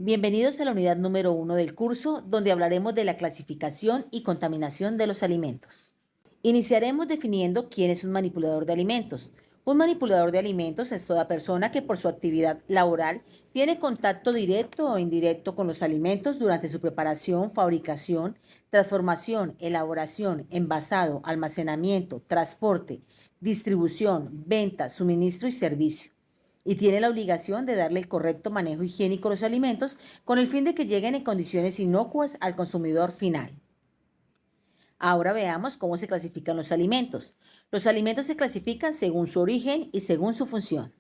Bienvenidos a la unidad número 1 del curso, donde hablaremos de la clasificación y contaminación de los alimentos. Iniciaremos definiendo quién es un manipulador de alimentos. Un manipulador de alimentos es toda persona que por su actividad laboral tiene contacto directo o indirecto con los alimentos durante su preparación, fabricación, transformación, elaboración, envasado, almacenamiento, transporte, distribución, venta, suministro y servicio, y tiene la obligación de darle el correcto manejo higiénico a los alimentos con el fin de que lleguen en condiciones inocuas al consumidor final. Ahora veamos cómo se clasifican los alimentos. Los alimentos se clasifican según su origen y según su función.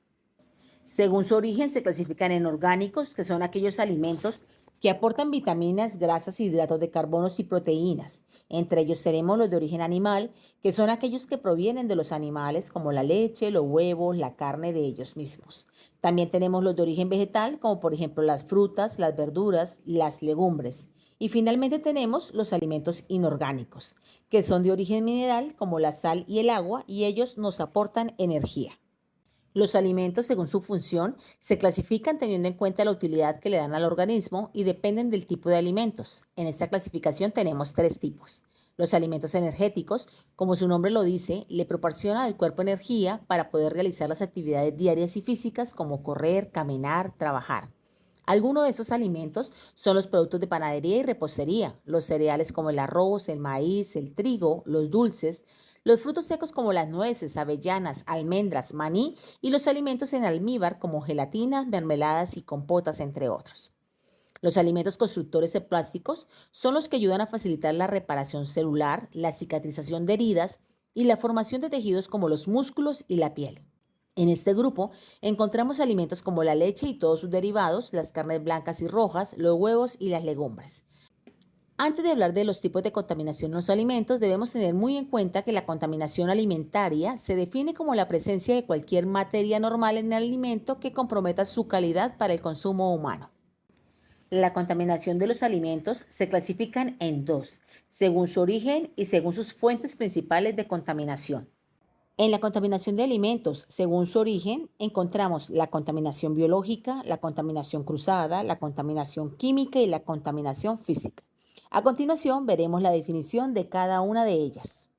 Según su origen se clasifican en orgánicos, que son aquellos alimentos que aportan vitaminas, grasas, hidratos de carbono y proteínas. Entre ellos tenemos los de origen animal, que son aquellos que provienen de los animales, como la leche, los huevos, la carne de ellos mismos. También tenemos los de origen vegetal, como por ejemplo las frutas, las verduras, las legumbres. Y finalmente tenemos los alimentos inorgánicos, que son de origen mineral, como la sal y el agua, y ellos nos aportan energía. Los alimentos, según su función, se clasifican teniendo en cuenta la utilidad que le dan al organismo y dependen del tipo de alimentos. En esta clasificación tenemos tres tipos. Los alimentos energéticos, como su nombre lo dice, le proporcionan al cuerpo energía para poder realizar las actividades diarias y físicas como correr, caminar, trabajar. Algunos de esos alimentos son los productos de panadería y repostería, los cereales como el arroz, el maíz, el trigo, los dulces, los frutos secos como las nueces, avellanas, almendras, maní y los alimentos en almíbar como gelatina, mermeladas y compotas, entre otros. Los alimentos constructores de plásticos son los que ayudan a facilitar la reparación celular, la cicatrización de heridas y la formación de tejidos como los músculos y la piel. En este grupo encontramos alimentos como la leche y todos sus derivados, las carnes blancas y rojas, los huevos y las legumbres. Antes de hablar de los tipos de contaminación en los alimentos, debemos tener muy en cuenta que la contaminación alimentaria se define como la presencia de cualquier materia normal en el alimento que comprometa su calidad para el consumo humano. La contaminación de los alimentos se clasifican en dos, según su origen y según sus fuentes principales de contaminación. En la contaminación de alimentos, según su origen, encontramos la contaminación biológica, la contaminación cruzada, la contaminación química y la contaminación física. A continuación, veremos la definición de cada una de ellas.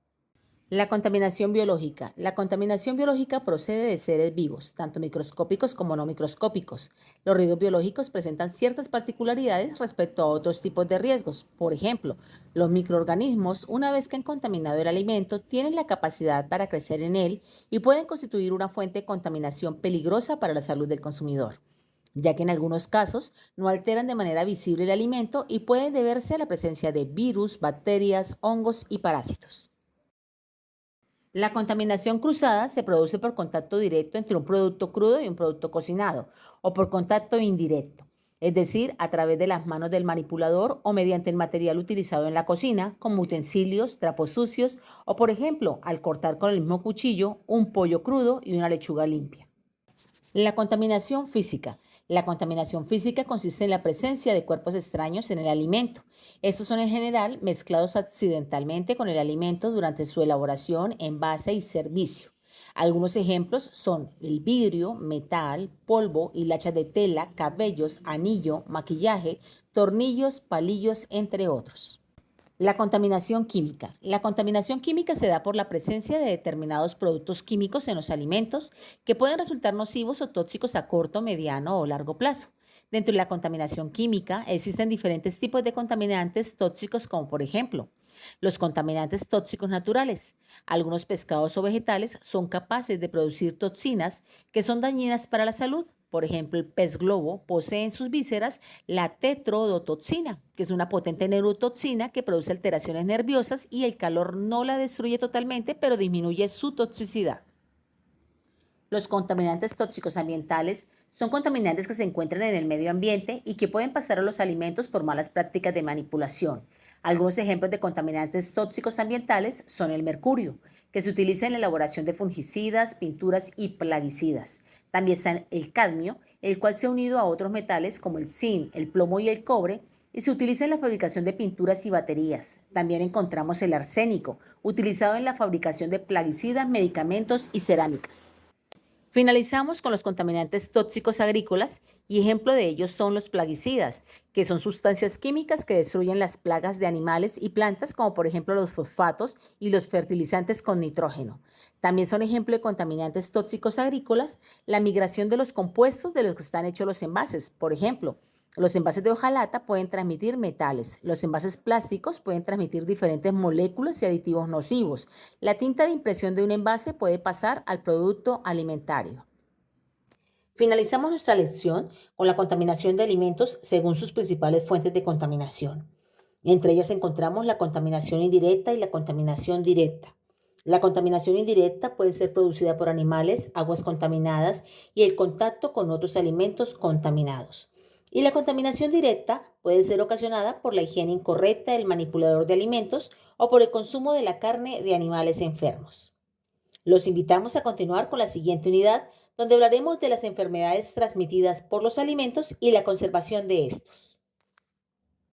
La contaminación biológica. La contaminación biológica procede de seres vivos, tanto microscópicos como no microscópicos. Los riesgos biológicos presentan ciertas particularidades respecto a otros tipos de riesgos. Por ejemplo, los microorganismos, una vez que han contaminado el alimento, tienen la capacidad para crecer en él y pueden constituir una fuente de contaminación peligrosa para la salud del consumidor, ya que en algunos casos no alteran de manera visible el alimento y puede deberse a la presencia de virus, bacterias, hongos y parásitos. La contaminación cruzada se produce por contacto directo entre un producto crudo y un producto cocinado, o por contacto indirecto, es decir, a través de las manos del manipulador o mediante el material utilizado en la cocina, como utensilios, trapos sucios, o por ejemplo, al cortar con el mismo cuchillo un pollo crudo y una lechuga limpia. La contaminación física. La contaminación física consiste en la presencia de cuerpos extraños en el alimento. Estos son en general mezclados accidentalmente con el alimento durante su elaboración, envase y servicio. Algunos ejemplos son el vidrio, metal, polvo, hilachas de tela, cabellos, anillo, maquillaje, tornillos, palillos, entre otros. La contaminación química. La contaminación química se da por la presencia de determinados productos químicos en los alimentos que pueden resultar nocivos o tóxicos a corto, mediano o largo plazo. Dentro de la contaminación química existen diferentes tipos de contaminantes tóxicos, como por ejemplo los contaminantes tóxicos naturales. Algunos pescados o vegetales son capaces de producir toxinas que son dañinas para la salud. Por ejemplo, el pez globo posee en sus vísceras la tetrodotoxina, que es una potente neurotoxina que produce alteraciones nerviosas y el calor no la destruye totalmente, pero disminuye su toxicidad. Los contaminantes tóxicos ambientales son contaminantes que se encuentran en el medio ambiente y que pueden pasar a los alimentos por malas prácticas de manipulación. Algunos ejemplos de contaminantes tóxicos ambientales son el mercurio, que se utiliza en la elaboración de fungicidas, pinturas y plaguicidas. También está el cadmio, el cual se ha unido a otros metales como el zinc, el plomo y el cobre, y se utiliza en la fabricación de pinturas y baterías. También encontramos el arsénico, utilizado en la fabricación de plaguicidas, medicamentos y cerámicas. Finalizamos con los contaminantes tóxicos agrícolas, y ejemplo de ellos son los plaguicidas, que son sustancias químicas que destruyen las plagas de animales y plantas, como por ejemplo los fosfatos y los fertilizantes con nitrógeno. También son ejemplo de contaminantes tóxicos agrícolas, la migración de los compuestos de los que están hechos los envases. Por ejemplo, los envases de hojalata pueden transmitir metales, los envases plásticos pueden transmitir diferentes moléculas y aditivos nocivos. La tinta de impresión de un envase puede pasar al producto alimentario. Finalizamos nuestra lección con la contaminación de alimentos según sus principales fuentes de contaminación. Entre ellas encontramos la contaminación indirecta y la contaminación directa. La contaminación indirecta puede ser producida por animales, aguas contaminadas y el contacto con otros alimentos contaminados. Y la contaminación directa puede ser ocasionada por la higiene incorrecta del manipulador de alimentos o por el consumo de la carne de animales enfermos. Los invitamos a continuar con la siguiente unidad, donde hablaremos de las enfermedades transmitidas por los alimentos y la conservación de estos.